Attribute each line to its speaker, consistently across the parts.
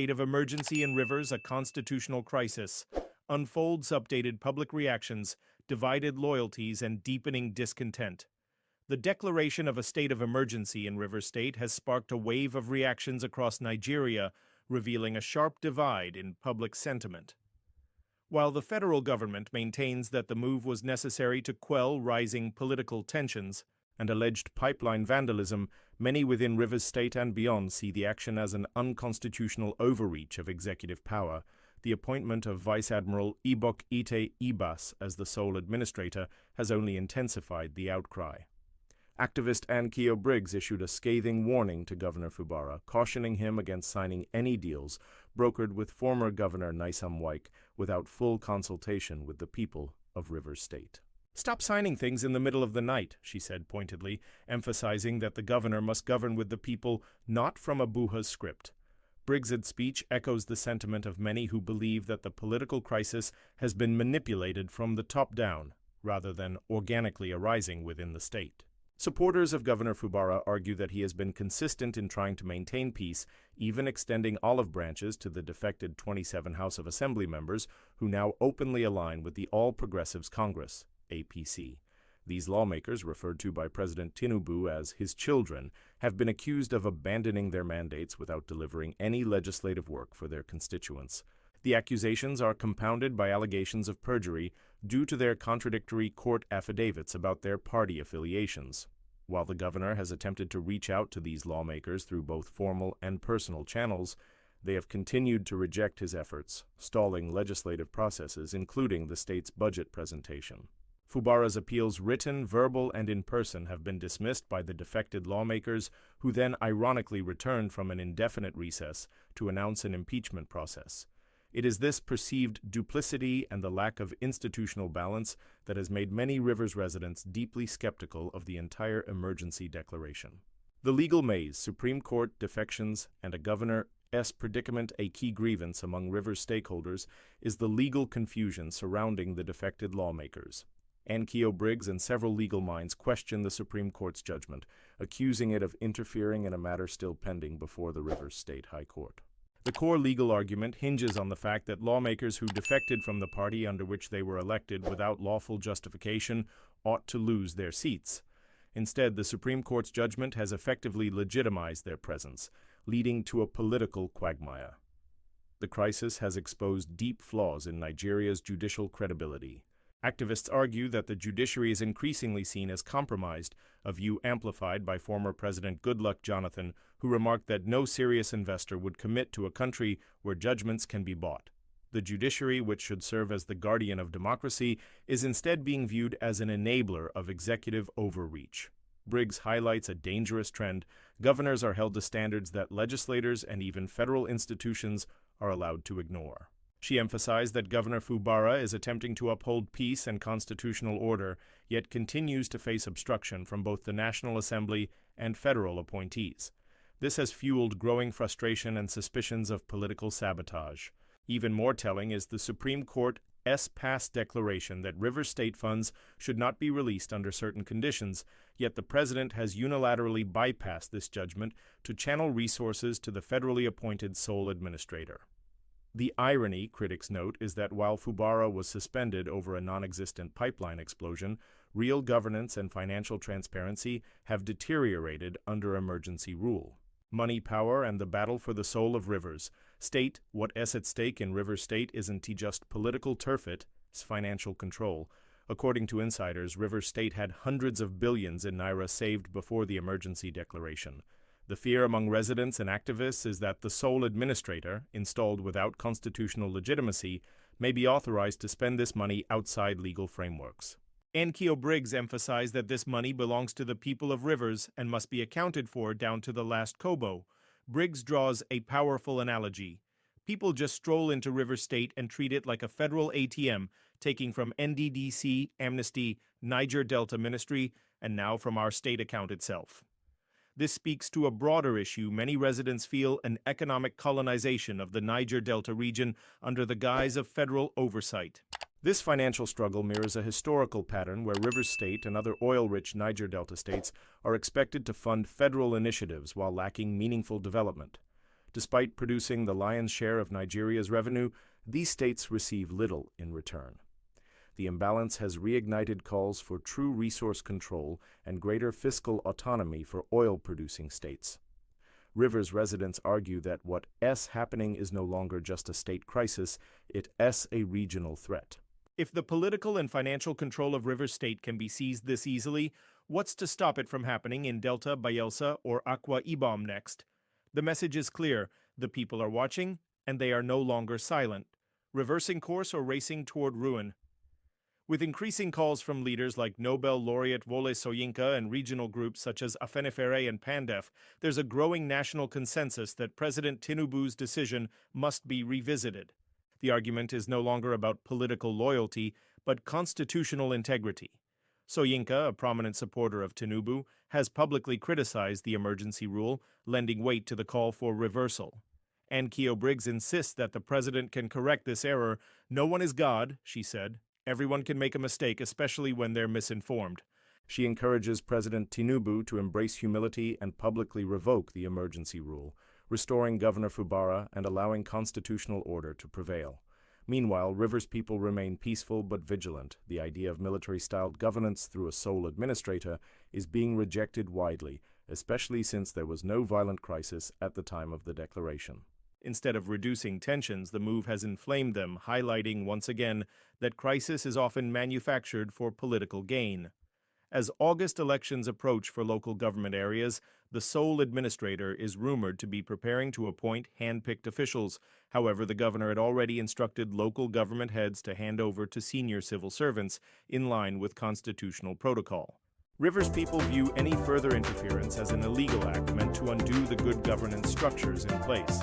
Speaker 1: State of Emergency in Rivers, a Constitutional Crisis, unfolds updated public reactions, divided loyalties, and deepening discontent. The declaration of a state of emergency in Rivers State has sparked a wave of reactions across Nigeria, revealing a sharp divide in public sentiment. While the federal government maintains that the move was necessary to quell rising political tensions and alleged pipeline vandalism, many within Rivers State and beyond see the action as an unconstitutional overreach of executive power. The appointment of Vice Admiral Ibok Ite Ibas as the sole administrator has only intensified the outcry. Activist Ankeo Briggs issued a scathing warning to Governor Fubara, cautioning him against signing any deals brokered with former Governor Nyesom Wike without full consultation with the people of Rivers State. "Stop signing things in the middle of the night," she said pointedly, emphasizing that the governor must govern with the people, not from a Buha's script. Briggs' speech echoes the sentiment of many who believe that the political crisis has been manipulated from the top down, rather than organically arising within the state. Supporters of Governor Fubara argue that he has been consistent in trying to maintain peace, even extending olive branches to the defected 27 House of Assembly members who now openly align with the All Progressives Congress, APC. These lawmakers, referred to by President Tinubu as his children, have been accused of abandoning their mandates without delivering any legislative work for their constituents. The accusations are compounded by allegations of perjury due to their contradictory court affidavits about their party affiliations. While the governor has attempted to reach out to these lawmakers through both formal and personal channels, they have continued to reject his efforts, stalling legislative processes, including the state's budget presentation. Fubara's appeals, written, verbal, and in person, have been dismissed by the defected lawmakers, who then ironically returned from an indefinite recess to announce an impeachment process. It is this perceived duplicity and the lack of institutional balance that has made many Rivers residents deeply skeptical of the entire emergency declaration. The legal maze, Supreme Court defections, and a governor's predicament, a key grievance among Rivers stakeholders, is the legal confusion surrounding the defected lawmakers. Ankeo Briggs and several legal minds question the Supreme Court's judgment, accusing it of interfering in a matter still pending before the Rivers State High Court. The core legal argument hinges on the fact that lawmakers who defected from the party under which they were elected without lawful justification ought to lose their seats. Instead, the Supreme Court's judgment has effectively legitimized their presence, leading to a political quagmire. The crisis has exposed deep flaws in Nigeria's judicial credibility. Activists argue that the judiciary is increasingly seen as compromised, a view amplified by former President Goodluck Jonathan, who remarked that no serious investor would commit to a country where judgments can be bought. The judiciary, which should serve as the guardian of democracy, is instead being viewed as an enabler of executive overreach. Briggs highlights a dangerous trend. Governors are held to standards that legislators and even federal institutions are allowed to ignore. She emphasized that Governor Fubara is attempting to uphold peace and constitutional order, yet continues to face obstruction from both the National Assembly and federal appointees. This has fueled growing frustration and suspicions of political sabotage. Even more telling is the Supreme Court's past declaration that Rivers State funds should not be released under certain conditions, yet the president has unilaterally bypassed this judgment to channel resources to the federally appointed sole administrator. The irony, critics note, is that while Fubara was suspended over a non-existent pipeline explosion, real governance and financial transparency have deteriorated under emergency rule. Money power and the battle for the soul of Rivers state what's at stake in Rivers State isn't just political turf, it's financial control. According to insiders, Rivers State had hundreds of billions in naira saved before the emergency declaration. The fear among residents and activists is that the sole administrator, installed without constitutional legitimacy, may be authorized to spend this money outside legal frameworks. Ankeo Briggs emphasized that this money belongs to the people of Rivers and must be accounted for down to the last kobo. Briggs draws a powerful analogy. People just stroll into Rivers State and treat it like a federal ATM, taking from NDDC, Amnesty, Niger Delta Ministry, and now from our state account itself. This speaks to a broader issue. Many residents feel an economic colonization of the Niger Delta region under the guise of federal oversight. This financial struggle mirrors a historical pattern where Rivers State and other oil-rich Niger Delta states are expected to fund federal initiatives while lacking meaningful development. Despite producing the lion's share of Nigeria's revenue, these states receive little in return. The imbalance has reignited calls for true resource control and greater fiscal autonomy for oil-producing states. Rivers residents argue that what's happening is no longer just a state crisis, it's a regional threat. If the political and financial control of Rivers State can be seized this easily, what's to stop it from happening in Delta, Bayelsa, or Akwa Ibom next? The message is clear: the people are watching, and they are no longer silent, reversing course or racing toward ruin. With increasing calls from leaders like Nobel laureate Wole Soyinka and regional groups such as Afenifere and PANDEF, there's a growing national consensus that President Tinubu's decision must be revisited. The argument is no longer about political loyalty, but constitutional integrity. Soyinka, a prominent supporter of Tinubu, has publicly criticized the emergency rule, lending weight to the call for reversal. Ann Keogh-Briggs insists that the president can correct this error. "No one is God," she said. "Everyone can make a mistake, especially when they're misinformed." She encourages President Tinubu to embrace humility and publicly revoke the emergency rule, restoring Governor Fubara and allowing constitutional order to prevail. Meanwhile, Rivers people remain peaceful but vigilant. The idea of military-styled governance through a sole administrator is being rejected widely, especially since there was no violent crisis at the time of the declaration. Instead of reducing tensions, the move has inflamed them, highlighting once again that crisis is often manufactured for political gain. As August elections approach for local government areas, the sole administrator is rumored to be preparing to appoint hand-picked officials. However, the governor had already instructed local government heads to hand over to senior civil servants, in line with constitutional protocol. Rivers people view any further interference as an illegal act meant to undo the good governance structures in place.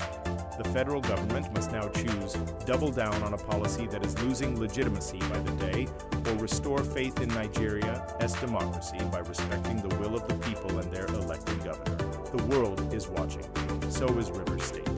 Speaker 1: The federal government must now choose: double down on a policy that is losing legitimacy by the day, or restore faith in Nigeria's democracy by respecting the will of the people and their elected governor. The world is watching. So is Rivers State.